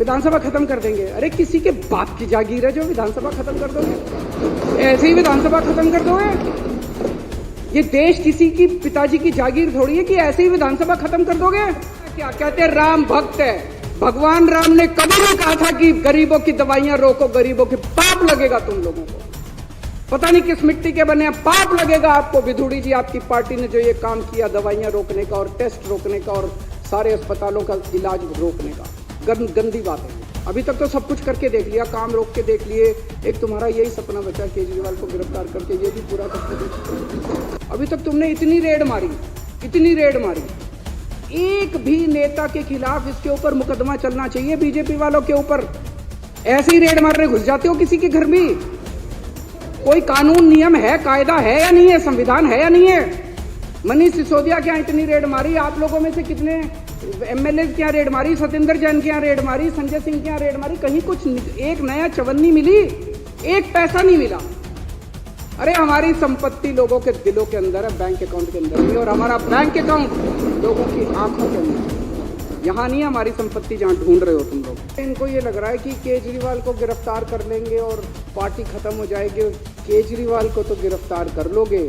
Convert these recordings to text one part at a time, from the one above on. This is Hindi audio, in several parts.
विधानसभा खत्म कर देंगे। अरे किसी के बाप की जागीर है जो विधानसभा खत्म कर दोगे? ऐसे ही विधानसभा खत्म कर दोगे? ये देश किसी की पिताजी की जागीर थोड़ी है कि ऐसे ही विधानसभा खत्म कर दोगे। क्या कहते हैं, राम भक्त है। भगवान राम ने कभी नहीं कहा था कि गरीबों की दवाइयां रोको, गरीबों के पाप लगेगा तुम लोगों को। पता नहीं किस मिट्टी के बने, पाप लगेगा आपको। विधुड़ी जी, आपकी पार्टी ने जो ये काम किया दवाइयां रोकने का और टेस्ट रोकने का और सारे अस्पतालों का इलाज रोकने का, गंदी बात है। अभी तक तो सब कुछ करके देख लिया, काम रोक के देख लिए। एक तुम्हारा यही सपना बचा केजरीवाल को गिरफ्तार करके, ये भी पूरा करके देख। अभी तक तुमने इतनी रेड मारी, एक भी नेता के खिलाफ इसके ऊपर मुकदमा चलना चाहिए। बीजेपी वालों के ऊपर ऐसे ही रेड मारने घुस जाते हो किसी के घर में। कोई कानून नियम है, कायदा है या नहीं है, संविधान है या नहीं है? मनीष सिसोदिया के यहाँ इतनी रेड मारी, आप लोगों में से कितने एमएलए के यहाँ रेड मारी, सत्येंद्र जैन के यहाँ रेड मारी, संजय सिंह के यहाँ रेड मारी, कहीं कुछ एक नया चवन्नी मिली? एक पैसा नहीं मिला। अरे हमारी संपत्ति लोगों के दिलों के अंदर है, बैंक अकाउंट के अंदर नहीं, और हमारा बैंक अकाउंट लोगों की आंखों के अंदर। यहाँ नहीं है हमारी संपत्ति जहाँ ढूंढ रहे हो तुम लोग। इनको ये लग रहा है कि केजरीवाल को गिरफ्तार कर लेंगे और पार्टी खत्म हो जाएगी। केजरीवाल को तो गिरफ्तार कर लोगे,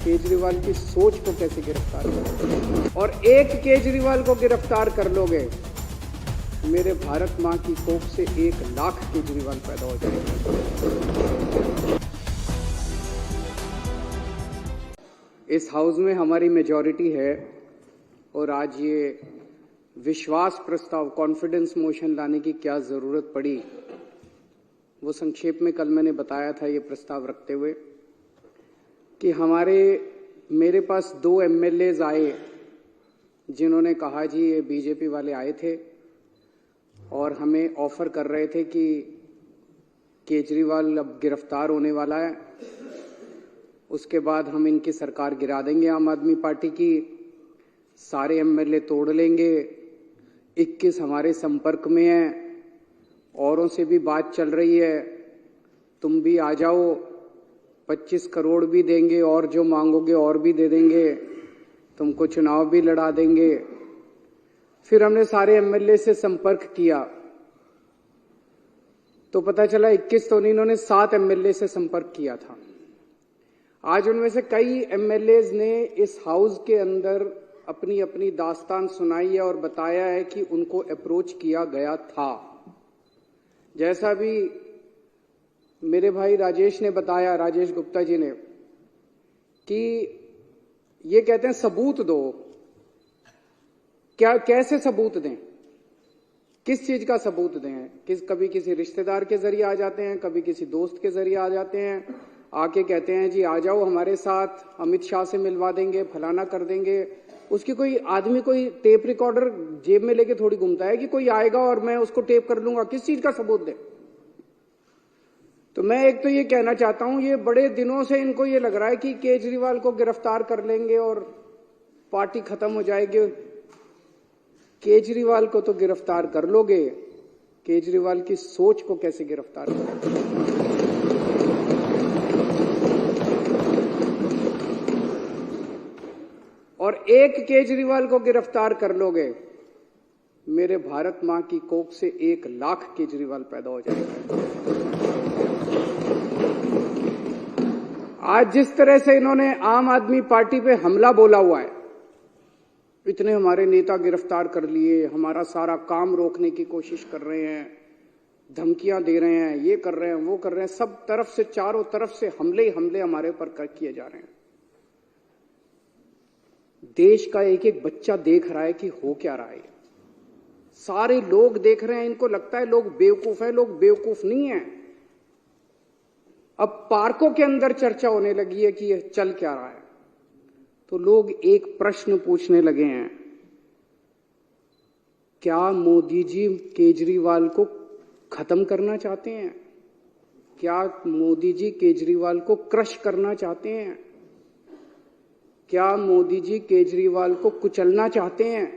केजरीवाल की सोच को कैसे गिरफ्तार करोगे? और एक केजरीवाल को गिरफ्तार कर लोगे, मेरे भारत माँ की कोख से 1 लाख केजरीवाल पैदा हो जाएगा। इस हाउस में हमारी मेजॉरिटी है और आज ये विश्वास प्रस्ताव, कॉन्फिडेंस मोशन लाने की क्या जरूरत पड़ी, वो संक्षेप में कल मैंने बताया था ये प्रस्ताव रखते हुए कि मेरे पास 2 एमएलएज आए जिन्होंने कहा जी ये बीजेपी वाले आए थे और हमें ऑफर कर रहे थे कि केजरीवाल अब गिरफ्तार होने वाला है, उसके बाद हम इनकी सरकार गिरा देंगे आम आदमी पार्टी की, सारे एमएलए तोड़ लेंगे। 21 हमारे संपर्क में हैं, औरों से भी बात चल रही है, तुम भी आ जाओ, 25 करोड़ भी देंगे और जो मांगोगे और भी दे देंगे, तुमको चुनाव भी लड़ा देंगे। फिर हमने सारे एमएलए से संपर्क किया तो पता चला 21 तो नहीं, इन्होंने 7 एमएलए से संपर्क किया था। आज उनमें से कई एमएलएज ने इस हाउस के अंदर अपनी अपनी दास्तान सुनाई है और बताया है कि उनको अप्रोच किया गया था। जैसा भी मेरे भाई राजेश ने बताया, राजेश गुप्ता जी ने, कि ये कहते हैं सबूत दो। क्या, कैसे सबूत दें? किस चीज का सबूत दें? कभी किसी रिश्तेदार के जरिए आ जाते हैं, कभी किसी दोस्त के जरिए आ जाते हैं, आके कहते हैं जी आ जाओ हमारे साथ, अमित शाह से मिलवा देंगे, फलाना कर देंगे। उसकी कोई आदमी कोई टेप रिकॉर्डर जेब में लेके थोड़ी घूमता है कि कोई आएगा और मैं उसको टेप कर लूंगा। किस चीज का सबूत दे? तो मैं एक तो ये कहना चाहता हूं, ये बड़े दिनों से इनको ये लग रहा है कि केजरीवाल को गिरफ्तार कर लेंगे और पार्टी खत्म हो जाएगी। केजरीवाल को तो गिरफ्तार कर लोगे, केजरीवाल की सोच को कैसे गिरफ्तार करोगे? और एक केजरीवाल को गिरफ्तार कर लोगे, मेरे भारत मां की कोख से 1 लाख केजरीवाल पैदा हो जाएगा। आज जिस तरह से इन्होंने आम आदमी पार्टी पे हमला बोला हुआ है, इतने हमारे नेता गिरफ्तार कर लिए, हमारा सारा काम रोकने की कोशिश कर रहे हैं, धमकियां दे रहे हैं, ये कर रहे हैं, वो कर रहे हैं, सब तरफ से, चारों तरफ से हमले ही हमले हमारे ऊपर किए जा रहे हैं। देश का एक एक बच्चा देख रहा है कि हो क्या रहा है। सारे लोग देख रहे हैं, इनको लगता है लोग बेवकूफ हैं, लोग बेवकूफ नहीं हैं। अब पार्कों के अंदर चर्चा होने लगी है कि यह चल क्या रहा है, तो लोग एक प्रश्न पूछने लगे हैं, क्या मोदी जी केजरीवाल को खत्म करना चाहते हैं? क्या मोदी जी केजरीवाल को क्रश करना चाहते हैं? क्या मोदी जी केजरीवाल को कुचलना चाहते हैं?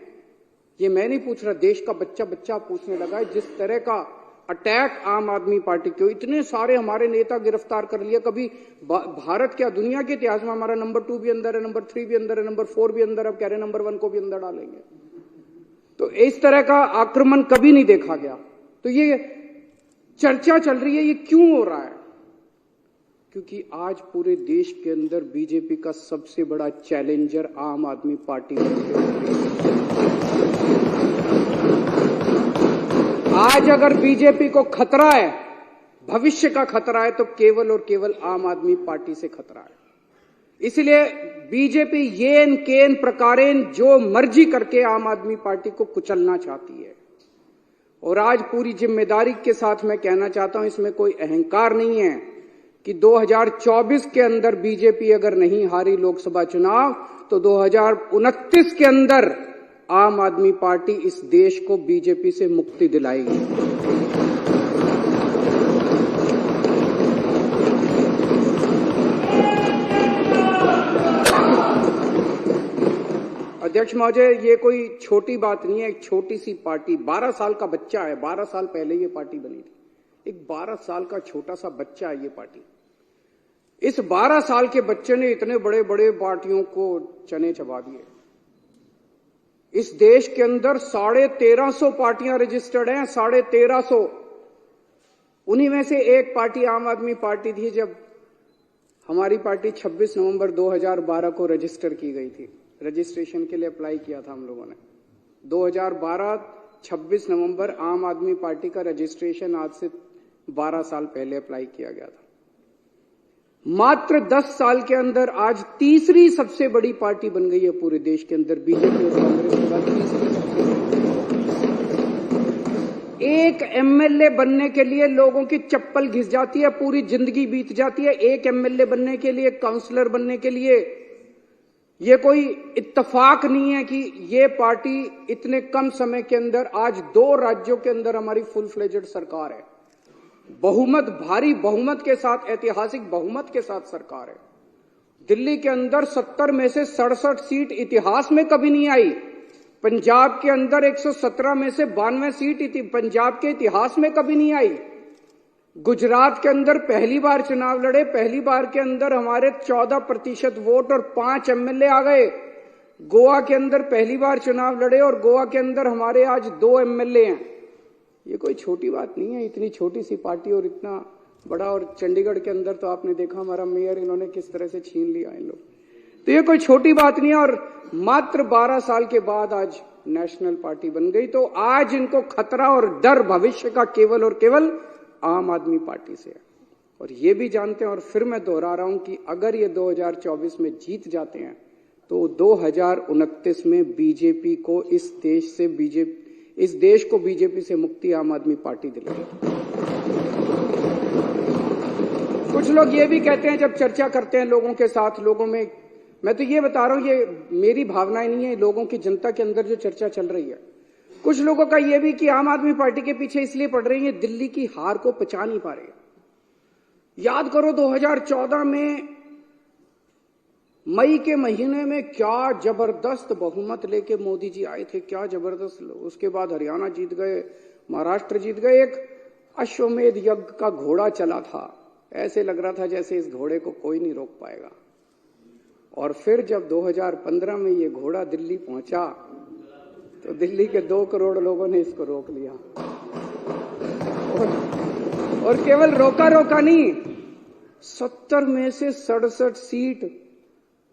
ये मैं नहीं पूछ रहा, देश का बच्चा बच्चा पूछने लगा है। जिस तरह का अटैक आम आदमी पार्टी के, इतने सारे हमारे नेता गिरफ्तार कर लिए, कभी भारत क्या दुनिया के इतिहास में हमारा नंबर 2 भी अंदर है, नंबर 3 भी अंदर है, नंबर 4 भी अंदर है, अब कह रहे नंबर 1 को भी अंदर डालेंगे। तो इस तरह का आक्रमण कभी नहीं देखा गया। तो ये चर्चा चल रही है, ये क्यों हो रहा है? क्योंकि आज पूरे देश के अंदर बीजेपी का सबसे बड़ा चैलेंजर आम आदमी पार्टी है। आज अगर बीजेपी को खतरा है, भविष्य का खतरा है, तो केवल और केवल आम आदमी पार्टी से खतरा है। इसलिए बीजेपी येन केन प्रकारेण जो मर्जी करके आम आदमी पार्टी को कुचलना चाहती है। और आज पूरी जिम्मेदारी के साथ मैं कहना चाहता हूं, इसमें कोई अहंकार नहीं है कि 2024 के अंदर बीजेपी अगर नहीं हारी लोकसभा चुनाव तो 2029 के अंदर आम आदमी पार्टी इस देश को बीजेपी से मुक्ति दिलाएगी। अध्यक्ष महोदय, ये कोई छोटी बात नहीं है। एक छोटी सी पार्टी, 12 साल का बच्चा है, 12 साल पहले ये पार्टी बनी थी। एक 12 साल का छोटा सा बच्चा है ये पार्टी। इस 12 साल के बच्चे ने इतने बड़े बड़े पार्टियों को चने चबा दिए। इस देश के अंदर 1350 पार्टियां रजिस्टर्ड हैं, 1350। उन्हीं में से एक पार्टी आम आदमी पार्टी थी। जब हमारी पार्टी 26 नवंबर 2012 को रजिस्टर की गई थी, रजिस्ट्रेशन के लिए अप्लाई किया था हम लोगों ने 2012 26 नवंबर आम आदमी पार्टी का रजिस्ट्रेशन आज से 12 साल पहले अप्लाई किया गया था। मात्र 10 साल के अंदर आज तीसरी सबसे बड़ी पार्टी बन गई है पूरे देश के अंदर। बीजेपी और कांग्रेस के बाद तीसरी सबसे बड़ी। एक एमएलए बनने के लिए लोगों की चप्पल घिस जाती है, पूरी जिंदगी बीत जाती है एक एमएलए बनने के लिए, काउंसलर बनने के लिए। ये कोई इत्तेफाक नहीं है कि ये पार्टी इतने कम समय के अंदर, आज 2 राज्यों के अंदर हमारी फुल फ्लेजेड सरकार है, बहुमत, भारी बहुमत के साथ, ऐतिहासिक बहुमत के साथ सरकार है। दिल्ली के अंदर 70 में से 67 सीट इतिहास में कभी नहीं आई। पंजाब के अंदर 117 में से 92 सीट पंजाब के इतिहास में कभी नहीं आई। गुजरात के अंदर पहली बार चुनाव लड़े, पहली बार के अंदर हमारे 14% वोट और 5 एमएलए आ गए। गोवा के अंदर पहली बार चुनाव लड़े और गोवा के अंदर हमारे आज 2 एमएलए हैं। ये कोई छोटी बात नहीं है, इतनी छोटी सी पार्टी और इतना बड़ा। और चंडीगढ़ के अंदर तो आपने देखा हमारा मेयर इन्होंने किस तरह से छीन लिया इन लोग। तो ये कोई छोटी बात नहीं है। और मात्र 12 साल के बाद आज नेशनल पार्टी बन गई। तो आज इनको खतरा और डर भविष्य का केवल और केवल आम आदमी पार्टी से है। और ये भी जानते हैं, और फिर मैं दोहरा रहा हूं कि अगर ये 2024 में जीत जाते हैं तो 2029 में बीजेपी को इस देश को बीजेपी से मुक्ति आम आदमी पार्टी दिलाएगी। कुछ लोग ये भी कहते हैं, जब चर्चा करते हैं लोगों के साथ, लोगों में, मैं तो ये बता रहा हूं, ये मेरी भावनाएं नहीं है, लोगों की, जनता के अंदर जो चर्चा चल रही है, कुछ लोगों का यह भी कि आम आदमी पार्टी के पीछे इसलिए पड़ रही है, दिल्ली की हार को पचा नहीं पा रहे। याद करो 2014 में मई के महीने में क्या जबरदस्त बहुमत लेके मोदी जी आए थे, क्या जबरदस्त। उसके बाद हरियाणा जीत गए, महाराष्ट्र जीत गए। एक अश्वमेध यज्ञ का घोड़ा चला था, ऐसे लग रहा था जैसे इस घोड़े को कोई नहीं रोक पाएगा। और फिर जब 2015 में ये घोड़ा दिल्ली पहुंचा तो दिल्ली के 2 करोड़ लोगों ने इसको रोक लिया। और केवल रोका नहीं, 70 में से 67 सीट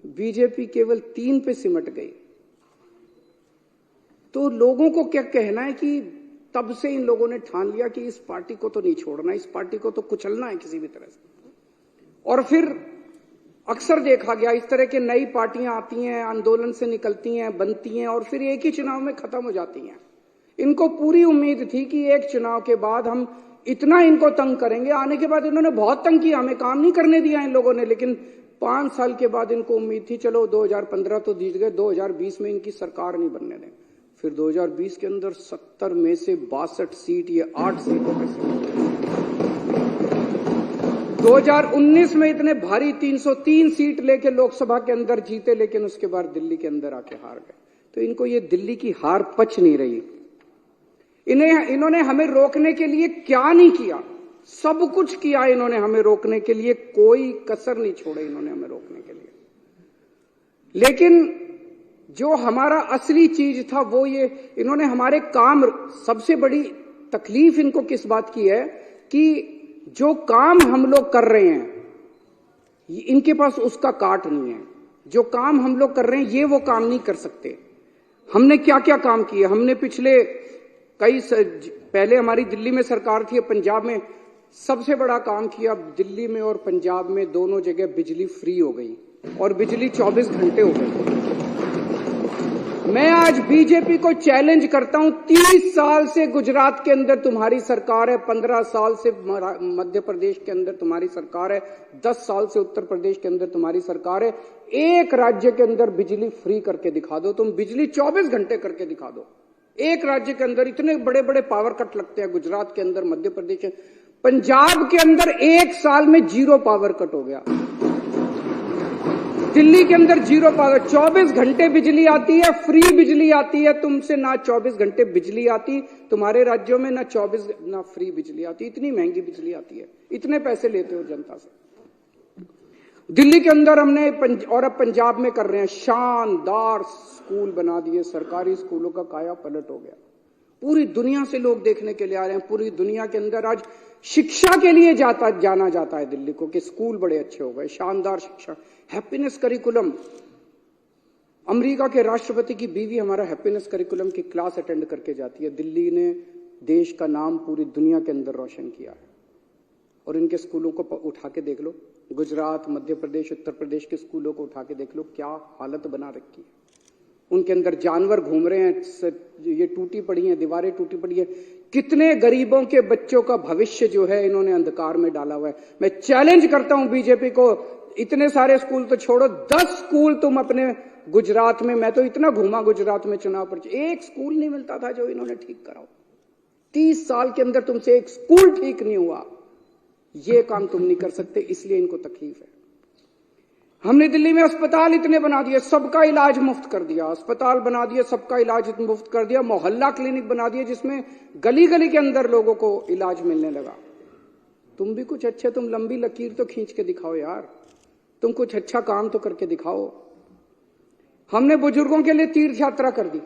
बीजेपी केवल 3 पे सिमट गई। तो लोगों को क्या कहना है कि तब से इन लोगों ने ठान लिया कि इस पार्टी को तो नहीं छोड़ना, इस पार्टी को तो कुचलना है किसी भी तरह से। और फिर अक्सर देखा गया इस तरह के नई पार्टियां आती हैं, आंदोलन से निकलती हैं, बनती हैं और फिर एक ही चुनाव में खत्म हो जाती हैं। इनको पूरी उम्मीद थी कि एक चुनाव के बाद हम इतना इनको तंग करेंगे। आने के बाद इन्होंने बहुत तंग किया, हमें काम नहीं करने दिया इन लोगों ने। लेकिन 5 साल के बाद इनको उम्मीद थी चलो 2015 तो जीत गए, 2020 में इनकी सरकार नहीं बनने दें। फिर 2020 के अंदर 70 में से 62 सीट, ये 8 सीटों पे से 2019 में इतने भारी 303 सीट लेके लोकसभा के अंदर जीते, लेकिन उसके बाद दिल्ली के अंदर आके हार गए। तो इनको ये दिल्ली की हार पच नहीं रही। इन्होंने हमें रोकने के लिए क्या नहीं किया, सब कुछ किया इन्होंने हमें रोकने के लिए, कोई कसर नहीं छोड़े इन्होंने हमें रोकने के लिए। लेकिन जो हमारा असली चीज था वो ये, इन्होंने हमारे काम, सबसे बड़ी तकलीफ इनको किस बात की है कि जो काम हम लोग कर रहे हैं इनके पास उसका काट नहीं है। जो काम हम लोग कर रहे हैं ये वो काम नहीं कर सकते। हमने क्या क्या काम किए, हमने पिछले पहले हमारी दिल्ली में सरकार थी, पंजाब में सबसे बड़ा काम किया। दिल्ली में और पंजाब में दोनों जगह बिजली फ्री हो गई और बिजली 24 घंटे हो गई। मैं आज बीजेपी को चैलेंज करता हूं, 30 साल से गुजरात के अंदर तुम्हारी सरकार है, 15 साल से मध्य प्रदेश के अंदर तुम्हारी सरकार है, 10 साल से उत्तर प्रदेश के अंदर तुम्हारी सरकार है। एक राज्य के अंदर बिजली फ्री करके दिखा दो, तुम बिजली 24 घंटे करके दिखा दो। एक राज्य के अंदर इतने बड़े बड़े पावर कट लगते हैं, गुजरात के अंदर, मध्य प्रदेश के, पंजाब के अंदर एक साल में 0 पावर कट हो गया। दिल्ली के अंदर 0 पावर, 24 घंटे बिजली आती है, फ्री बिजली आती है। तुमसे ना 24 घंटे बिजली आती, तुम्हारे राज्यों में ना फ्री बिजली आती। इतनी महंगी बिजली आती है, इतने पैसे लेते हो जनता से। दिल्ली के अंदर हमने और अब पंजाब में कर रहे हैं, शानदार स्कूल बना दिए, सरकारी स्कूलों का काया पलट हो गया। पूरी दुनिया से लोग देखने के लिए आ रहे हैं। पूरी दुनिया के अंदर आज शिक्षा के लिए जाना जाता है दिल्ली को कि स्कूल बड़े अच्छे हो गए, शानदार शिक्षा, हैप्पीनेस करिकुलम। अमेरिका के राष्ट्रपति की बीवी हमारा हैप्पीनेस करिकुलम की क्लास अटेंड करके जाती है। दिल्ली ने देश का नाम पूरी दुनिया के अंदर रोशन किया है। और इनके स्कूलों को उठा के देख लो, गुजरात, मध्य प्रदेश, उत्तर प्रदेश के स्कूलों को उठा के देख लो, क्या हालत बना रखी है। उनके अंदर जानवर घूम रहे हैं, ये टूटी पड़ी हैं, दीवारें टूटी पड़ी है। कितने गरीबों के बच्चों का भविष्य जो है इन्होंने अंधकार में डाला हुआ है। मैं चैलेंज करता हूं बीजेपी को, इतने सारे स्कूल तो छोड़ो, 10 स्कूल तुम अपने गुजरात में, मैं तो इतना घूमा गुजरात में चुनाव पर, एक स्कूल नहीं मिलता था जो इन्होंने ठीक कराओ। 30 साल के अंदर तुमसे एक स्कूल ठीक नहीं हुआ। ये काम तुम नहीं कर सकते, इसलिए इनको तकलीफ है। हमने दिल्ली में अस्पताल इतने बना दिए, सबका इलाज मुफ्त कर दिया। अस्पताल बना दिए, सबका इलाज मुफ्त कर दिया। मोहल्ला क्लिनिक बना दिए जिसमें गली गली के अंदर लोगों को इलाज मिलने लगा। तुम भी कुछ अच्छे, तुम लंबी लकीर तो खींच के दिखाओ यार, तुम कुछ अच्छा काम तो करके दिखाओ। हमने बुजुर्गों के लिए तीर्थ यात्रा कर दी,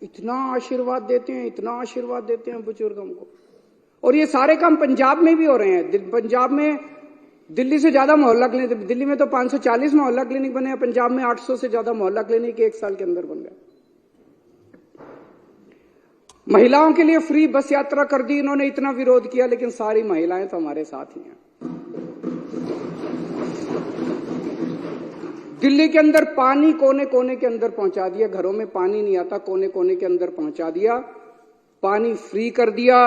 इतना आशीर्वाद देते हैं, इतना आशीर्वाद देते हैं बुजुर्गों को। और ये सारे काम पंजाब में भी हो रहे हैं। पंजाब में दिल्ली से ज्यादा मोहल्ला क्लिनिक, दिल्ली में तो 540 मोहल्ला क्लिनिक बने हैं, पंजाब में 800 से ज्यादा मोहल्ला क्लिनिक 1 साल के अंदर बन गए। महिलाओं के लिए फ्री बस यात्रा कर दी इन्होंने, इतना विरोध किया, लेकिन सारी महिलाएं तो हमारे साथ ही हैं। दिल्ली के अंदर पानी कोने कोने के अंदर पहुंचा दिया, घरों में पानी नहीं आता, कोने कोने के अंदर पहुंचा दिया, पानी फ्री कर दिया।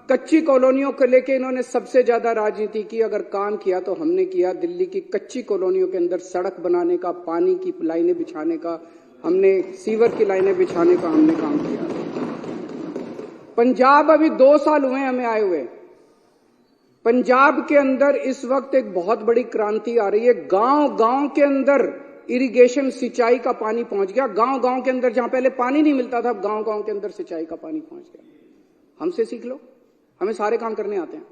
कच्ची कॉलोनियों को लेके इन्होंने सबसे ज्यादा राजनीति की, अगर काम किया तो हमने किया। दिल्ली की कच्ची कॉलोनियों के अंदर सड़क बनाने का, पानी की लाइनें बिछाने का, हमने सीवर की लाइनें बिछाने का हमने काम किया। पंजाब अभी 2 साल हुए हमें आए हुए, पंजाब के अंदर इस वक्त एक बहुत बड़ी क्रांति आ रही है। गांव गांव के अंदर इरिगेशन, सिंचाई का पानी पहुंच गया। गांव गांव के अंदर जहां पहले पानी नहीं मिलता था, गांव गांव के अंदर सिंचाई का पानी पहुंच गया। हमसे सीख लो, हमें सारे काम करने आते हैं,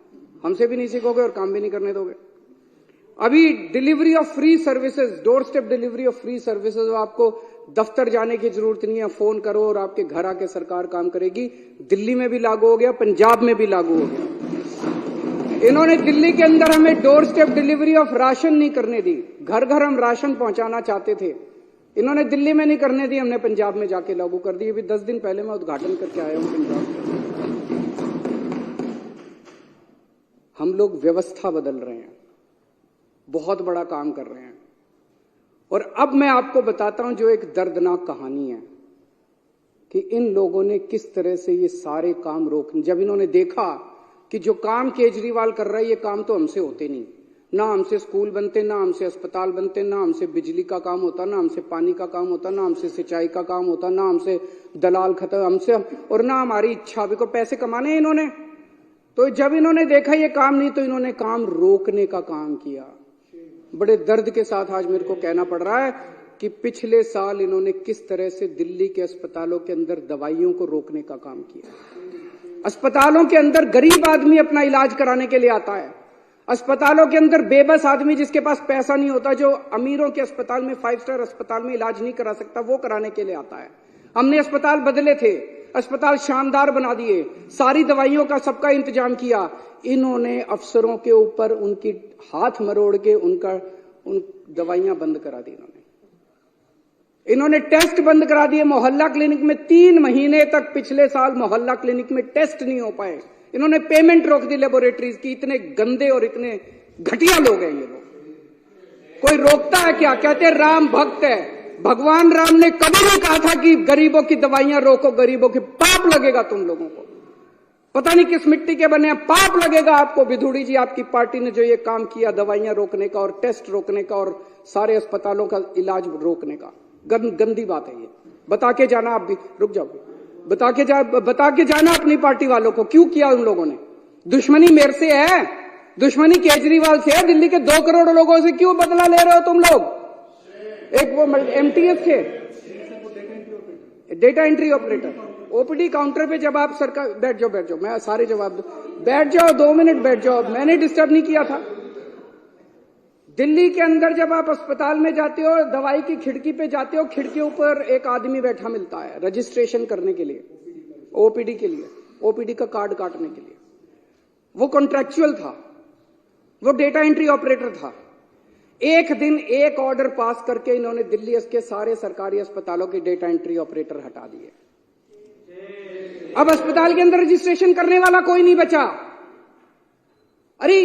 हमसे भी नहीं सीखोगे और काम भी नहीं करने दोगे। अभी delivery of free services, door step delivery of free services, आपको दफ्तर जाने की जरूरत नहीं है, फोन करो और आपके घर आके सरकार काम करेगी। दिल्ली में भी लागू हो गया, पंजाब में भी लागू हो गया। इन्होंने दिल्ली के अंदर हमें door step delivery of ration नहीं करने दी, घर घर हम राशन पहुंचाना चाहते थे, इन्होंने दिल्ली में नहीं करने दी, हमने पंजाब में जाके लागू कर दी। अभी 10 दिन पहले मैं उद्घाटन करके आया हूं पंजाब में। हम लोग व्यवस्था बदल रहे हैं, बहुत बड़ा काम कर रहे हैं। और अब मैं आपको बताता हूं जो एक दर्दनाक कहानी है कि इन लोगों ने किस तरह से ये सारे काम रोके। जब इन्होंने देखा कि जो काम केजरीवाल कर रहा है ये काम तो हमसे होते नहीं, ना हमसे स्कूल बनते, ना हमसे अस्पताल बनते, ना हमसे बिजली का काम होता, ना हमसे पानी का काम होता, ना हमसे सिंचाई का काम होता, ना हमसे दलाल खत्म, हमसे और ना हमारी इच्छा। भी को पैसे कमाने इन्होंने, तो जब इन्होंने देखा ये काम नहीं तो इन्होंने काम रोकने का काम किया। बड़े दर्द के साथ आज मेरे को कहना पड़ रहा है कि पिछले साल इन्होंने किस तरह से दिल्ली के अस्पतालों के अंदर दवाइयों को रोकने का काम किया। अस्पतालों के अंदर गरीब आदमी अपना इलाज कराने के लिए आता है, अस्पतालों के अंदर बेबस आदमी जिसके पास पैसा नहीं होता, जो अमीरों के अस्पताल में, 5 स्टार अस्पताल में इलाज नहीं करा सकता, वो कराने के लिए आता है। हमने अस्पताल बदले थे, अस्पताल शानदार बना दिए, सारी दवाइयों का सबका इंतजाम किया। इन्होंने अफसरों के ऊपर उनकी हाथ मरोड़ के उन दवाइयां बंद करा दी। इन्होंने टेस्ट बंद करा दिए। मोहल्ला क्लिनिक में 3 महीने तक पिछले साल मोहल्ला क्लिनिक में टेस्ट नहीं हो पाए। इन्होंने पेमेंट रोक दी लेबोरेटरीज की। इतने गंदे और इतने घटिया लोग हैं ये लोग। कोई रोकता है क्या? कहते हैं राम भक्त है। भगवान राम ने कभी नहीं कहा था कि गरीबों की दवाइयां रोको, गरीबों की। पाप लगेगा तुम लोगों को। पता नहीं किस मिट्टी के बने हैं, पाप लगेगा आपको। विधुड़ी जी, आपकी पार्टी ने जो ये काम किया दवाइयां रोकने का और टेस्ट रोकने का और सारे अस्पतालों का इलाज रोकने का, गंदी बात है ये। बता के जाना, आप भी रुक जाओ, बता के जाना अपनी पार्टी वालों को क्यों किया उन लोगों ने। दुश्मनी मेरे से है, दुश्मनी केजरीवाल से है। दिल्ली के 2 करोड़ लोगों से क्यों बदला ले रहे हो तुम लोग? एक वो एमटीएस थे, data entry operator, OPD counter पे जब आप सरकार, बैठ जाओ, मैं सारे जवाब दूं, बैठ जाओ 2 मिनट बैठ जाओ, मैंने डिस्टर्ब नहीं किया था। दिल्ली के अंदर जब आप अस्पताल में जाते हो, दवाई की खिड़की पे जाते हो, खिड़की ऊपर एक आदमी बैठा मिलता है रजिस्ट्रेशन करने के लिए, ओपीडी के लिए, ओपीडी का कार्ड काटने के लिए। वो कॉन्ट्रैक्चुअल था, वो डेटा एंट्री ऑपरेटर था। एक दिन एक ऑर्डर पास करके इन्होंने दिल्ली के सारे सरकारी अस्पतालों के डेटा एंट्री ऑपरेटर हटा दिए। अब अस्पताल के अंदर रजिस्ट्रेशन करने वाला कोई नहीं बचा। अरे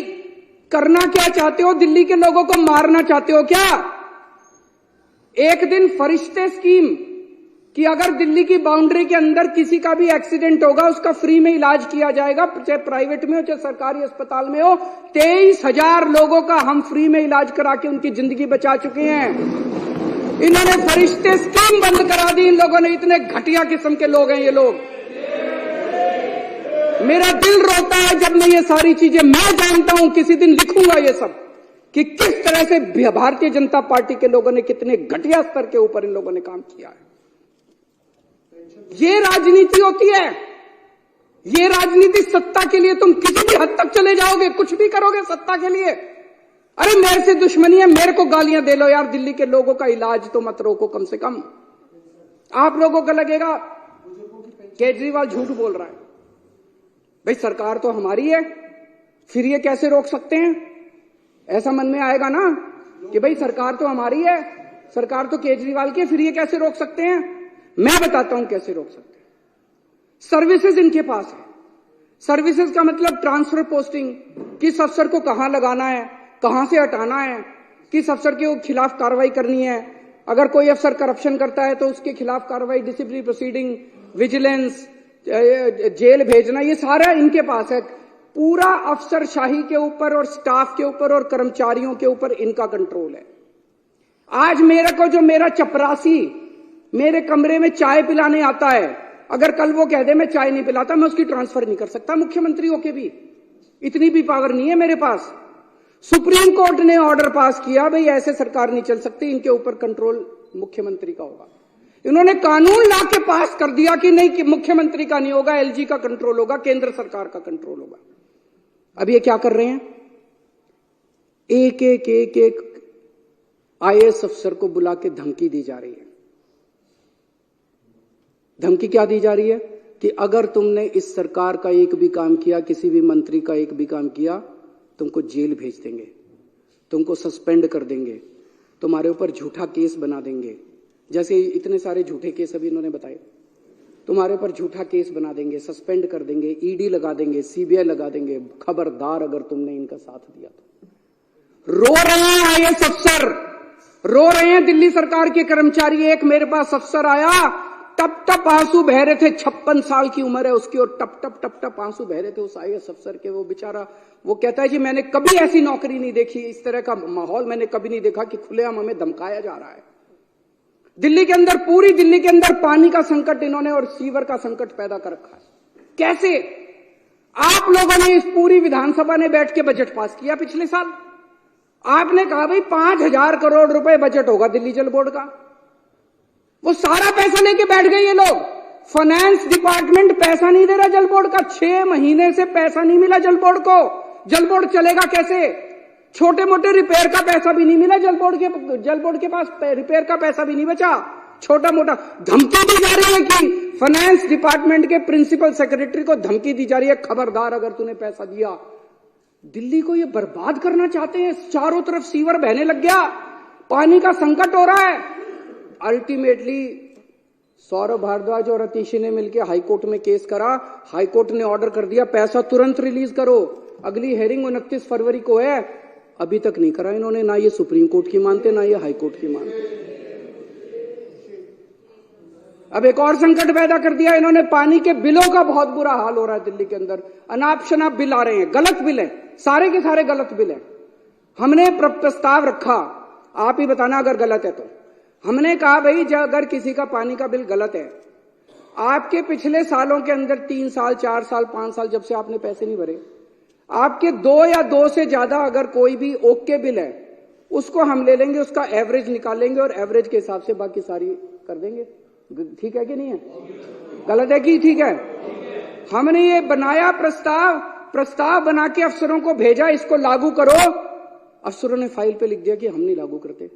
करना क्या चाहते हो? दिल्ली के लोगों को मारना चाहते हो क्या? एक दिन फरिश्ते स्कीम कि अगर दिल्ली की बाउंड्री के अंदर किसी का भी एक्सीडेंट होगा उसका फ्री में इलाज किया जाएगा, चाहे प्राइवेट में हो चाहे सरकारी अस्पताल में हो। 23,000 लोगों का हम फ्री में इलाज करा के उनकी जिंदगी बचा चुके हैं। इन्होंने फरिश्ते स्कीम बंद करा दी इन लोगों ने। इतने घटिया किस्म के लोग हैं ये लोग। मेरा दिल रोता है जब मैं ये सारी चीजें, मैं जानता हूं किसी दिन लिखूंगा ये सब कि किस तरह से भारतीय जनता पार्टी के लोगों ने कितने घटिया स्तर के ऊपर इन लोगों ने काम किया है। ये राजनीति होती है, ये राजनीति सत्ता के लिए तुम किसी भी हद तक चले जाओगे, कुछ भी करोगे सत्ता के लिए। अरे मेरे से दुश्मनी है, मेरे को गालियां दे लो यार, दिल्ली के लोगों का इलाज तो मत रोको कम से कम। आप लोगों को लगेगा केजरीवाल झूठ बोल रहा है। भाई सरकार तो हमारी है, फिर ये कैसे रोक सकते हैं? ऐसा मन में आएगा ना कि भाई सरकार तो हमारी है, सरकार तो केजरीवाल की है, फिर ये कैसे रोक सकते हैं? मैं बताता हूं कैसे रोक सकते हैं। सर्विसेज इनके पास है। सर्विसेज का मतलब ट्रांसफर पोस्टिंग, किस अफसर को कहां लगाना है, कहां से हटाना है, किस अफसर के खिलाफ कार्रवाई करनी है। अगर कोई अफसर करप्शन करता है तो उसके खिलाफ कार्रवाई, डिसिप्लिनरी प्रोसीडिंग, विजिलेंस, जेल भेजना, ये सारा इनके पास है। पूरा अफसरशाही के ऊपर और स्टाफ के ऊपर और कर्मचारियों के ऊपर इनका कंट्रोल है। आज मेरे को जो मेरा चपरासी मेरे कमरे में चाय पिलाने आता है, अगर कल वो कह दे मैं चाय नहीं पिलाता, मैं उसकी ट्रांसफर नहीं कर सकता मुख्यमंत्री होके भी। इतनी भी पावर नहीं है मेरे पास। सुप्रीम कोर्ट ने ऑर्डर पास किया, भाई ऐसे सरकार नहीं चल सकती, इनके ऊपर कंट्रोल मुख्यमंत्री का होगा। इन्होंने कानून ला के पास कर दिया कि नहीं, कि मुख्यमंत्री का नहीं होगा, एलजी का कंट्रोल होगा, केंद्र सरकार का कंट्रोल होगा। अब ये क्या कर रहे हैं? एक आईएएस अफसर को बुला के धमकी दी जा रही है। धमकी क्या दी जा रही है कि अगर तुमने इस सरकार का एक भी काम किया, किसी भी मंत्री का एक भी काम किया, तुमको जेल भेज देंगे, तुमको सस्पेंड कर देंगे, तुम्हारे ऊपर झूठा केस बना देंगे। जैसे इतने सारे झूठे केस अभी इन्होंने बताए, तुम्हारे ऊपर झूठा केस बना देंगे, सस्पेंड कर देंगे, ईडी लगा देंगे, सीबीआई लगा देंगे। खबरदार अगर तुमने इनका साथ दिया तो। रो रहे हैं आईएएस अफसर, रो रहे हैं दिल्ली सरकार के कर्मचारी। एक मेरे पास अफसर आया, टप टप आंसू बह रहे थे, 56 साल की उम्र है उसकी, और टप टप आंसू बह रहे थे उस आईएएस अफसर के। वो बेचारा, वो कहता है जी मैंने कभी ऐसी नौकरी नहीं देखी, इस तरह का माहौल मैंने कभी नहीं देखा कि खुलेआम हमें धमकाया जा रहा है। दिल्ली के अंदर, पूरी दिल्ली के अंदर पानी का संकट इन्होंने और सीवर का संकट पैदा कर रखा है। कैसे? आप लोगों ने, इस पूरी विधानसभा ने बैठ के बजट पास किया पिछले साल। आपने कहा भाई 5,000 करोड़ रुपए बजट होगा दिल्ली जल बोर्ड का। वो सारा पैसा लेके बैठ गए ये लोग। फाइनेंस डिपार्टमेंट पैसा नहीं दे रहा जल बोर्ड का। 6 महीने से पैसा नहीं मिला जल बोर्ड को। जल बोर्ड चलेगा कैसे? छोटे मोटे रिपेयर का पैसा भी नहीं मिला जल बोर्ड के पास रिपेयर का पैसा भी नहीं बचा। छोटा मोटा धमकी दी जा रही है कि फाइनेंस डिपार्टमेंट के प्रिंसिपल सेक्रेटरी को धमकी दी जा रही है, खबरदार अगर तूने पैसा दिया। दिल्ली को ये बर्बाद करना चाहते हैं। चारों तरफ सीवर बहने लग गया, पानी का संकट हो रहा है। अल्टीमेटली सौरभ भारद्वाज और अतीशी ने मिलकर हाईकोर्ट में केस करा। हाईकोर्ट ने ऑर्डर कर दिया पैसा तुरंत रिलीज करो। अगली हेयरिंग 29 फरवरी को है, अभी तक नहीं करा इन्होंने। ना ये सुप्रीम कोर्ट की मानते, ना ये हाईकोर्ट की मानते। अब एक और संकट पैदा कर दिया इन्होंने। पानी के बिलों का बहुत बुरा हाल हो रहा है दिल्ली के अंदर। अनाप शनाप बिल आ रहे हैं, गलत बिल है, सारे के सारे गलत बिल है। हमने प्रस्ताव रखा, आप ही बताना अगर गलत है तो। हमने कहा भाई अगर किसी का पानी का बिल गलत है, आपके पिछले सालों के अंदर 3 साल 4 साल 5 साल जब से आपने पैसे नहीं भरे, आपके 2 या 2 से ज्यादा अगर कोई भी ओके बिल है, उसको हम ले लेंगे, उसका एवरेज निकालेंगे और एवरेज के हिसाब से बाकी सारी कर देंगे। ठीक है कि नहीं है? गलत है कि ठीक है? हमने ये बनाया प्रस्ताव बना के अफसरों को भेजा, इसको लागू करो। अफसरों ने फाइल पे लिख दिया कि हम नहीं लागू करते।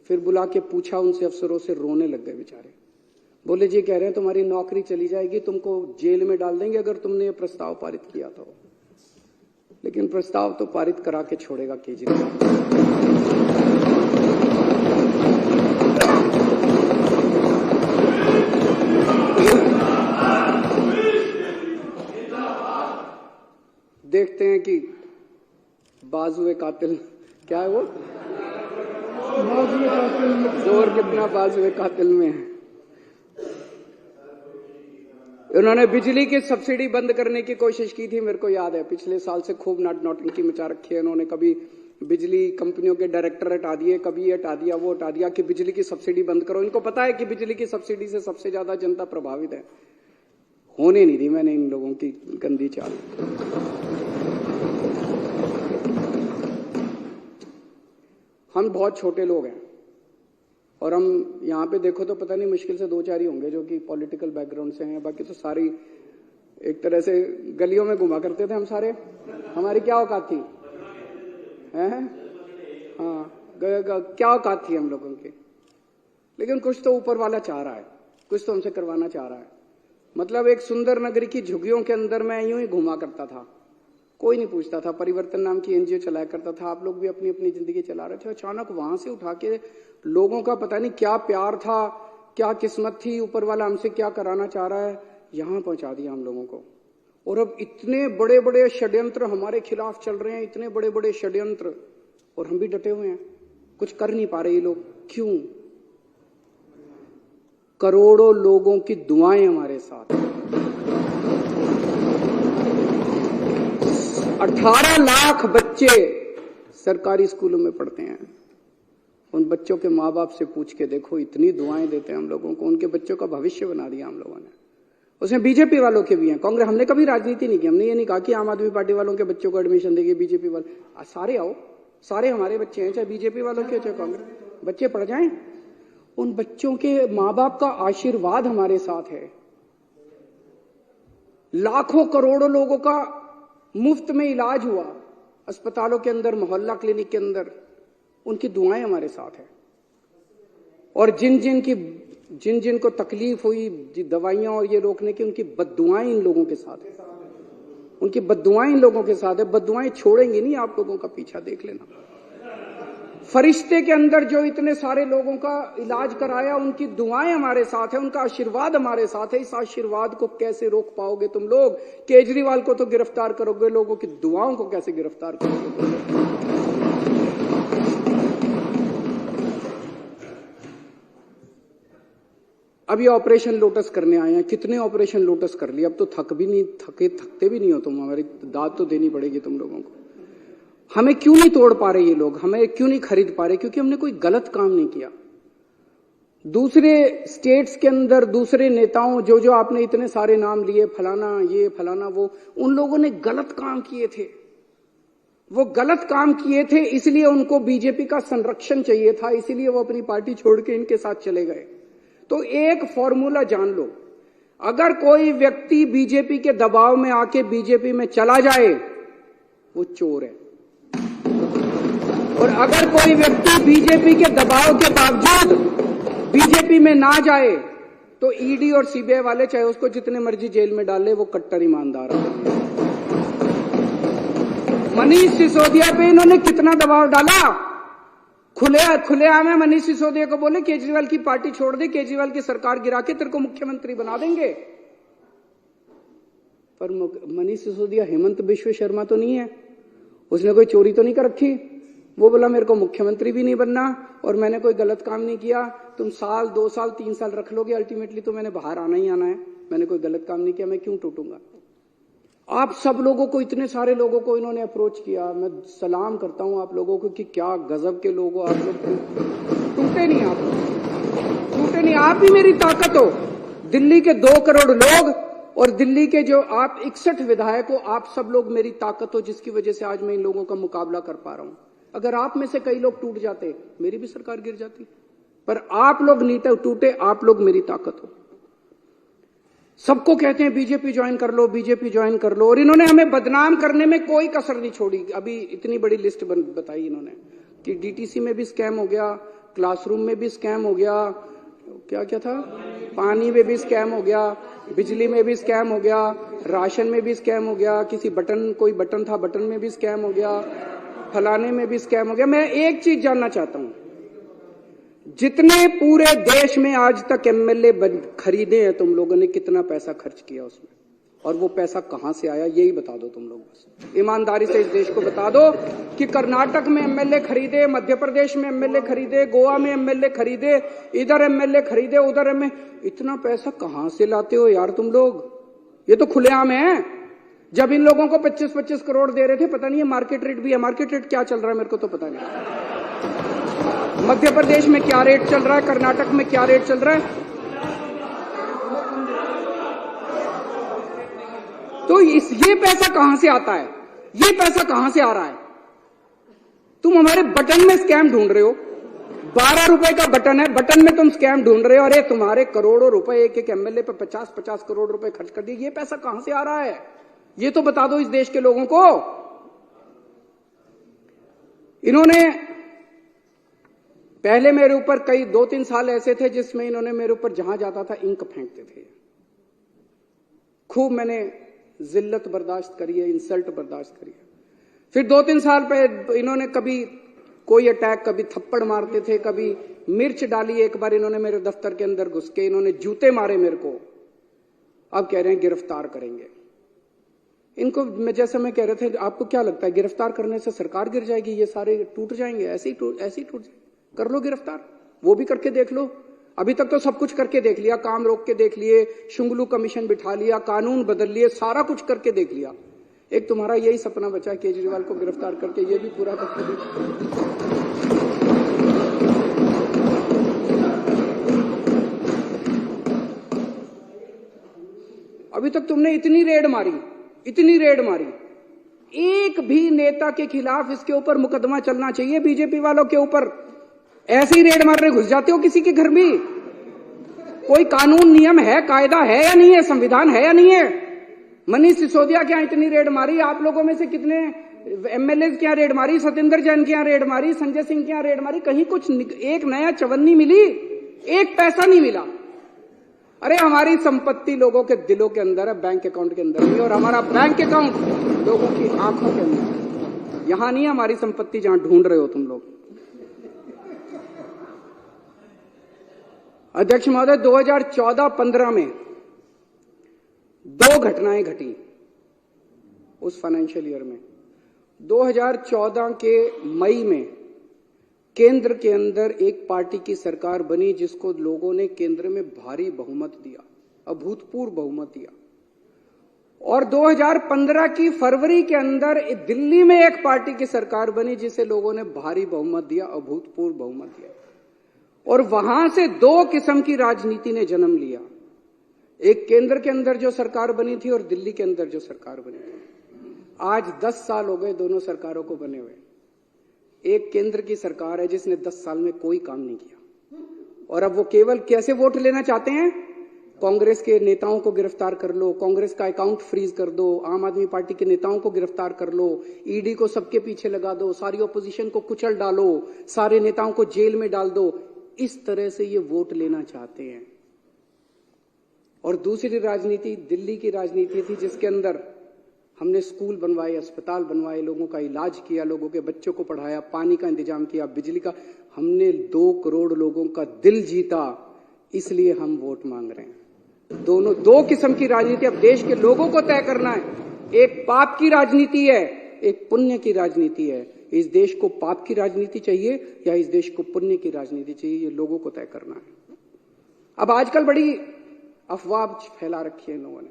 फिर बुला के पूछा उनसे, अफसरों से रोने लग गए बेचारे। बोले जी कह रहे हैं तुम्हारी नौकरी चली जाएगी, तुमको जेल में डाल देंगे अगर तुमने ये प्रस्ताव पारित किया तो। लेकिन प्रस्ताव तो पारित करा के छोड़ेगा केजरीवाल। देखते हैं कि बाजुए कातिल क्या है वो, जोर कितना बाजुए कातिल में है। उन्होंने बिजली की सब्सिडी बंद करने की कोशिश की थी, मेरे को याद है। पिछले साल से खूब नौटंकी मचा रखी है उन्होंने। कभी बिजली कंपनियों के डायरेक्टर हटा दिए, कभी ये हटा दिया वो हटा दिया कि बिजली की सब्सिडी बंद करो। इनको पता है कि बिजली की सब्सिडी से सबसे ज्यादा जनता प्रभावित है। होने नहीं दी मैंने इन लोगों की गंदी चाल। हम बहुत छोटे लोग हैं और हम यहाँ पे देखो तो पता नहीं मुश्किल से 2-4 ही होंगे जो कि पॉलिटिकल बैकग्राउंड से हैं। बाकी तो सारी एक तरह से गलियों में घुमा करते थे हम सारे। हमारी क्या औकात थी? हैं? हाँ, क्या औकात थी हम लोगों की? लेकिन कुछ तो ऊपर वाला चाह रहा है, कुछ तो हमसे करवाना चाह रहा है। मतलब एक सुंदर नगरी की झुग्गियों के अंदर मैं यूं ही घुमा करता था, कोई नहीं पूछता था। परिवर्तन नाम की एनजीओ चलाया करता था, आप लोग भी अपनी अपनी जिंदगी चला रहे थे। अचानक वहां से उठा के लोगों का पता नहीं क्या प्यार था, क्या किस्मत थी, ऊपर वाला हमसे क्या कराना चाह रहा है, यहां पहुंचा दिया हम लोगों को। और अब इतने बड़े बड़े षड्यंत्र हमारे खिलाफ चल रहे हैं, इतने बड़े बड़े षड्यंत्र, और हम भी डटे हुए हैं, कुछ कर नहीं पा रहे ये लोग। क्यों? करोड़ों लोगों की दुआएं हमारे साथ। 18 लाख बच्चे सरकारी स्कूलों में पढ़ते हैं। उन बच्चों के माँ बाप से पूछ के देखो, इतनी दुआएं देते हैं हम लोगों को। उनके बच्चों का भविष्य बना दिया हम लोगों ने। उसमें बीजेपी वालों के भी हैं, कांग्रेस। हमने कभी राजनीति नहीं की। हमने ये नहीं कहा कि आम आदमी पार्टी वालों के बच्चों को एडमिशन देगी, बीजेपी वाले। सारे आओ, सारे हमारे बच्चे हैं, चाहे बीजेपी वालों के चाहे कांग्रेस। बच्चे पढ़ जाएं। उन बच्चों के माँ बाप का आशीर्वाद हमारे साथ है। लाखों करोड़ों लोगों का मुफ्त में इलाज हुआ अस्पतालों के अंदर, मोहल्ला क्लिनिक के अंदर। उनकी दुआएं हमारे साथ है। और जिन जिन को तकलीफ हुई दवाइयां और ये रोकने की, उनकी बद्दुआएं इन लोगों के साथ है। उनकी बद्दुआएं इन लोगों के साथ है। बद्दुआएं छोड़ेंगी नहीं आप लोगों का पीछा, देख लेना। फरिश्ते के अंदर जो इतने सारे लोगों का इलाज कराया, उनकी दुआएं हमारे साथ है, उनका आशीर्वाद हमारे साथ है। इस आशीर्वाद को कैसे रोक पाओगे तुम लोग? केजरीवाल को तो गिरफ्तार करोगे, लोगों की दुआओं को कैसे गिरफ्तार करोगे? अब ये ऑपरेशन लोटस करने आए हैं। कितने ऑपरेशन लोटस कर लिए, अब तो थकते भी नहीं हो तुम। हमारी दाद तो देनी पड़ेगी तुम लोगों को। हमें क्यों नहीं तोड़ पा रहे ये लोग? हमें क्यों नहीं खरीद पा रहे? क्योंकि हमने कोई गलत काम नहीं किया। दूसरे स्टेट्स के अंदर दूसरे नेताओं, जो आपने इतने सारे नाम लिए, फलाना ये फलाना वो, उन लोगों ने गलत काम किए थे। वो गलत काम किए थे, इसलिए उनको बीजेपी का संरक्षण चाहिए था, इसीलिए वो अपनी पार्टी छोड़ के इनके साथ चले गए। तो एक फॉर्मूला जान लो, अगर कोई व्यक्ति बीजेपी के दबाव में आके बीजेपी में चला जाए, वो चोर है। और अगर कोई व्यक्ति बीजेपी के दबाव के बावजूद बीजेपी में ना जाए तो ईडी और सीबीआई वाले चाहे उसको जितने मर्जी जेल में डाले, वो कट्टर ईमानदार है। मनीष सिसोदिया पे इन्होंने कितना दबाव डाला, खुलेआम है। मनीष सिसोदिया को बोले केजरीवाल की पार्टी छोड़ दे, केजरीवाल की सरकार गिरा के तेरे को मुख्यमंत्री बना देंगे। पर मनीष सिसोदिया हेमंत बिश्व शर्मा तो नहीं है, उसने कोई चोरी तो नहीं कर रखी। वो बोला मेरे को मुख्यमंत्री भी नहीं बनना और मैंने कोई गलत काम नहीं किया। तुम साल 2 साल 3 साल रख लोगे, अल्टीमेटली तो मैंने बाहर आना ही आना है। मैंने कोई गलत काम नहीं किया, मैं क्यों टूटूंगा। आप सब लोगों को, इतने सारे लोगों को इन्होंने अप्रोच किया। मैं सलाम करता हूं आप लोगों को कि क्या गजब के लोग हो आप लोग। टूटे नहीं, आप टूटे नहीं, आप ही मेरी ताकत हो। दिल्ली के 2 करोड़ लोग और दिल्ली के जो आप 61 विधायक हो, आप सब लोग मेरी ताकत हो, जिसकी वजह से आज मैं इन लोगों का मुकाबला कर पा रहा हूं। अगर आप में से कई लोग टूट जाते, मेरी भी सरकार गिर जाती। पर आप लोग नहीं टूटे, आप लोग मेरी ताकत हो। सबको कहते हैं बीजेपी ज्वाइन कर लो, बीजेपी ज्वाइन कर लो, और इन्होंने हमें बदनाम करने में कोई कसर नहीं छोड़ी। अभी इतनी बड़ी लिस्ट बताई इन्होंने कि डीटीसी में भी स्कैम हो गया, क्लासरूम में भी स्कैम हो गया, क्या क्या था, पानी में भी स्कैम हो गया, बिजली में भी स्कैम हो गया, राशन में भी स्कैम हो गया, किसी बटन, कोई बटन था बटन में भी स्कैम हो गया, फलाने में भी स्कैम हो गया। मैं एक चीज जानना चाहता हूं, जितने पूरे देश में आज तक एमएलए खरीदे हैं तुम लोगों ने, कितना पैसा खर्च किया उसमें, और वो पैसा कहां से आया, यही बता दो तुम लोग। बस ईमानदारी से इस देश को बता दो कि कर्नाटक में एमएलए खरीदे, मध्य प्रदेश में एमएलए खरीदे, गोवा में एमएलए खरीदे, इधर एमएलए खरीदे, उधर एमएलए, इतना पैसा कहां से लाते हो यार तुम लोग। ये तो खुलेआम है। जब इन लोगों को 25-25 करोड़ दे रहे थे, पता नहीं है मार्केट रेट भी है, मार्केट रेट क्या चल रहा है मेरे को तो पता नहीं। मध्य प्रदेश में क्या रेट चल रहा है, कर्नाटक में क्या रेट चल रहा है। तो ये पैसा कहां से आता है, ये पैसा कहां से आ रहा है। तुम हमारे बटन में स्कैम ढूंढ रहे हो, 12 रुपए का बटन है, बटन में तुम स्कैम ढूंढ रहे हो। अरे तुम्हारे करोड़ों रुपए, एक एमएलए पे 50-50 करोड़ रुपए खर्च कर दिए, ये पैसा कहां से आ रहा है, ये तो बता दो इस देश के लोगों को। इन्होंने पहले मेरे ऊपर कई 2-3 साल ऐसे थे जिसमें इन्होंने मेरे ऊपर जहां जाता था इंक फेंकते थे। खूब मैंने जिल्लत बर्दाश्त करी है, इंसल्ट बर्दाश्त करी है। फिर 2-3 साल पे इन्होंने कभी कोई अटैक, कभी थप्पड़ मारते थे, कभी मिर्च डाली। एक बार इन्होंने मेरे दफ्तर के अंदर घुस के इन्होंने जूते मारे मेरे को। अब कह रहे हैं गिरफ्तार करेंगे इनको। मैं जैसे मैं कह रहे थे, आपको क्या लगता है गिरफ्तार करने से सरकार गिर जाएगी, ये सारे टूट जाएंगे, ऐसे ही टूट जाएंगे। कर लो गिरफ्तार, वो भी करके देख लो। अभी तक तो सब कुछ करके देख लिया, काम रोक के देख लिए, शुंगलू कमीशन बिठा लिया, कानून बदल लिए, सारा कुछ करके देख लिया। एक तुम्हारा यही सपना बचा केजरीवाल को गिरफ्तार करके, ये भी पूरा करके देख। अभी तक तुमने इतनी रेड मारी, एक भी नेता के खिलाफ इसके ऊपर मुकदमा चलना चाहिए। बीजेपी वालों के ऊपर ऐसे ही रेड मारने घुस जाते हो किसी के घर में। कोई कानून नियम है, कायदा है या नहीं है, संविधान है या नहीं है। मनीष सिसोदिया के यहां इतनी रेड मारी, आप लोगों में से कितने एमएलए के यहां रेड मारी, सत्येंद्र जैन के यहां रेड मारी, संजय सिंह के यहां रेड मारी, कहीं कुछ एक नया चवन्नी मिली, एक पैसा नहीं मिला। अरे हमारी संपत्ति लोगों के दिलों के अंदर है, बैंक अकाउंट के अंदर नहीं, और हमारा बैंक अकाउंट लोगों की आंखों के अंदर। यहां नहीं हमारी संपत्ति जहां ढूंढ रहे हो तुम लोग। अध्यक्ष महोदय, 2014-15 में 2 घटनाएं घटी उस फाइनेंशियल ईयर में। 2014 के मई में केंद्र के अंदर एक पार्टी की सरकार बनी जिसको लोगों ने केंद्र में भारी बहुमत दिया, अभूतपूर्व बहुमत दिया। और 2015 की फरवरी के अंदर दिल्ली में एक पार्टी की सरकार बनी जिसे लोगों ने भारी बहुमत दिया, अभूतपूर्व बहुमत दिया। और वहां से 2 किस्म की राजनीति ने जन्म लिया। एक केंद्र के अंदर जो सरकार बनी थी और दिल्ली के अंदर जो सरकार बनी थी। आज 10 साल हो गए दोनों सरकारों को बने हुए। एक केंद्र की सरकार है जिसने 10 साल में कोई काम नहीं किया, और अब वो केवल कैसे वोट लेना चाहते हैं, कांग्रेस के नेताओं को गिरफ्तार कर लो, कांग्रेस का अकाउंट फ्रीज कर दो, आम आदमी पार्टी के नेताओं को गिरफ्तार कर लो, ईडी को सबके पीछे लगा दो, सारी ओपोजिशन को कुचल डालो, सारे नेताओं को जेल में डाल दो। इस तरह से ये वोट लेना चाहते हैं। और दूसरी राजनीति दिल्ली की राजनीति थी, जिसके अंदर हमने स्कूल बनवाए, अस्पताल बनवाए, लोगों का इलाज किया, लोगों के बच्चों को पढ़ाया, पानी का इंतजाम किया, बिजली का। हमने 2 करोड़ लोगों का दिल जीता, इसलिए हम वोट मांग रहे हैं। दोनों 2 किस्म की राजनीति अब देश के लोगों को तय करना है। एक पाप की राजनीति है, एक पुण्य की राजनीति है। इस देश को पाप की राजनीति चाहिए या इस देश को पुण्य की राजनीति चाहिए, ये लोगों को तय करना है। अब आजकल बड़ी अफवाह फैला रखी है इन लोगों ने,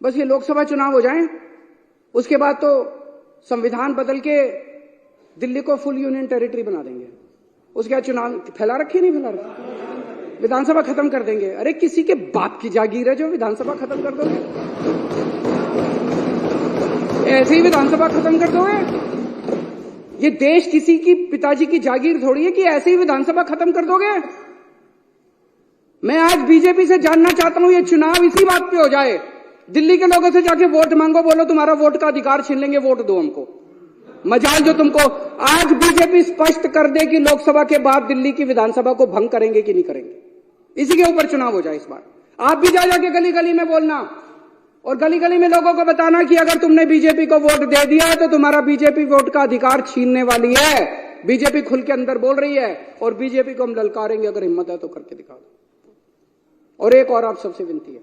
बस ये लोकसभा चुनाव हो जाएं, उसके बाद तो संविधान बदल के दिल्ली को फुल यूनियन टेरिटरी बना देंगे, उसके बाद चुनाव फैला रखी नहीं फैला रखी, विधानसभा खत्म कर देंगे। अरे किसी के बाप की जागीर है जो विधानसभा खत्म कर दोगे? ऐसे ही विधानसभा खत्म कर दोगे? ये देश किसी की पिताजी की जागीर थोड़ी है कि ऐसे ही विधानसभा खत्म कर दोगे। मैं आज बीजेपी से जानना चाहता हूं, ये चुनाव इसी बात पे हो जाए, दिल्ली के लोगों से जाके वोट मांगो, बोलो तुम्हारा वोट का अधिकार छीन लेंगे, वोट दो हमको। मजाल जो तुमको। आज बीजेपी स्पष्ट कर दे कि लोकसभा के बाद दिल्ली की विधानसभा को भंग करेंगे कि नहीं करेंगे, इसी के ऊपर चुनाव हो जाए इस बार। आप भी जा जाके गली गली में बोलना और गली गली में लोगों को बताना कि अगर तुमने बीजेपी को वोट दे दिया तो तुम्हारा बीजेपी वोट का अधिकार छीनने वाली है। बीजेपी खुल के अंदर बोल रही है और बीजेपी को हम ललकारेंगे, अगर हिम्मत है तो करके दिखा दो। और एक और आप सबसे विनती है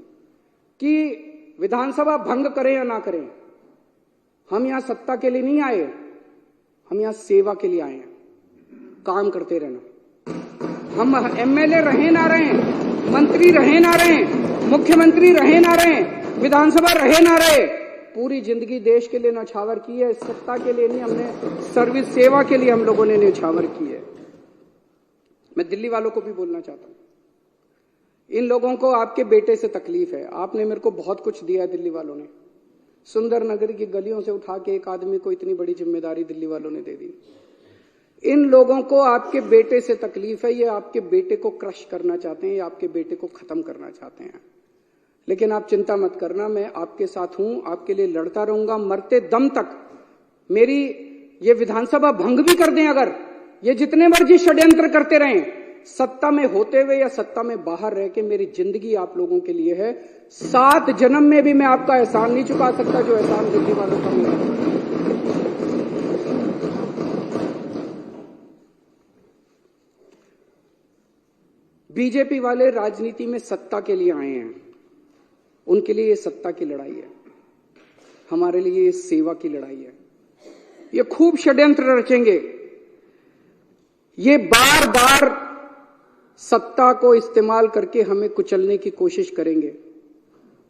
कि विधानसभा भंग करें या ना करें, हम यहां सत्ता के लिए नहीं आए, हम यहां सेवा के लिए आए हैं, काम करते रहना। हम एमएलए रहे ना रहे, मंत्री रहे ना रहे, मुख्यमंत्री रहे ना रहे, विधानसभा रहे ना रहे, पूरी जिंदगी देश के लिए न्यौछावर की है, सत्ता के लिए नहीं, हमने सर्विस सेवा के लिए हम लोगों ने न्यौछावर की है। मैं दिल्ली वालों को भी बोलना चाहता हूं, इन लोगों को आपके बेटे से तकलीफ है। आपने मेरे को बहुत कुछ दिया है दिल्ली वालों ने, सुंदर नगर की गलियों से उठा के एक आदमी को इतनी बड़ी जिम्मेदारी दिल्ली वालों ने दे दी। इन लोगों को आपके बेटे से तकलीफ है, ये आपके बेटे को क्रश करना चाहते हैं, ये आपके बेटे को खत्म करना चाहते हैं। लेकिन आप चिंता मत करना, मैं आपके साथ हूं, आपके लिए लड़ता रहूंगा मरते दम तक। मेरी ये विधानसभा भंग भी कर दें, अगर ये जितने मर्जी षड्यंत्र करते रहें, सत्ता में होते हुए या सत्ता में बाहर रह के मेरी जिंदगी आप लोगों के लिए है। 7 जन्म में भी मैं आपका एहसान नहीं चुका सकता जो एहसान दिल्ली वालों का मेरा है। बीजेपी वाले राजनीति में सत्ता के लिए आए हैं, उनके लिए ये सत्ता की लड़ाई है, हमारे लिए ये सेवा की लड़ाई है। ये खूब षड्यंत्र रचेंगे, ये बार बार सत्ता को इस्तेमाल करके हमें कुचलने की कोशिश करेंगे।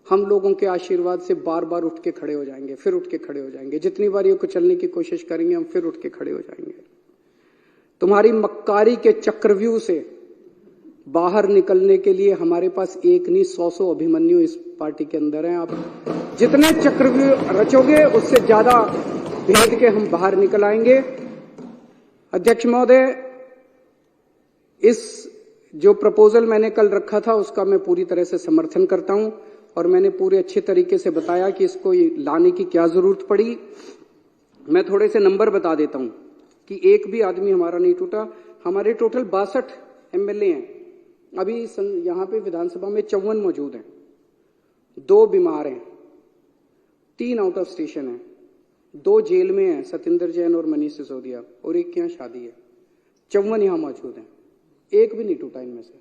हम लोगों के आशीर्वाद से बार बार उठ के खड़े हो जाएंगे, फिर उठ के खड़े हो जाएंगे। जितनी बार ये कुचलने की कोशिश करेंगे हम फिर उठ के खड़े हो जाएंगे। तुम्हारी मक्कारी के चक्रव्यूह से बाहर निकलने के लिए हमारे पास एक नहीं 100 अभिमन्यु इस पार्टी के अंदर हैं। आप जितने चक्रव्यूह रचोगे उससे ज्यादा भेद के हम बाहर निकल आएंगे। अध्यक्ष महोदय, इस जो प्रपोजल मैंने कल रखा था उसका मैं पूरी तरह से समर्थन करता हूं और मैंने पूरे अच्छे तरीके से बताया कि इसको लाने की क्या जरूरत पड़ी। मैं थोड़े से नंबर बता देता हूं कि एक भी आदमी हमारा नहीं टूटा। हमारे टोटल 62 एमएलए हैं, अभी यहां पे विधानसभा में 54 मौजूद हैं, 2 बीमार हैं, 3 आउट ऑफ स्टेशन हैं, 2 जेल में हैं, सतिंदर जैन और मनीष सिसोदिया, और एक के यहां शादी है। 54 यहां मौजूद हैं, एक भी नहीं टूटा इनमें से।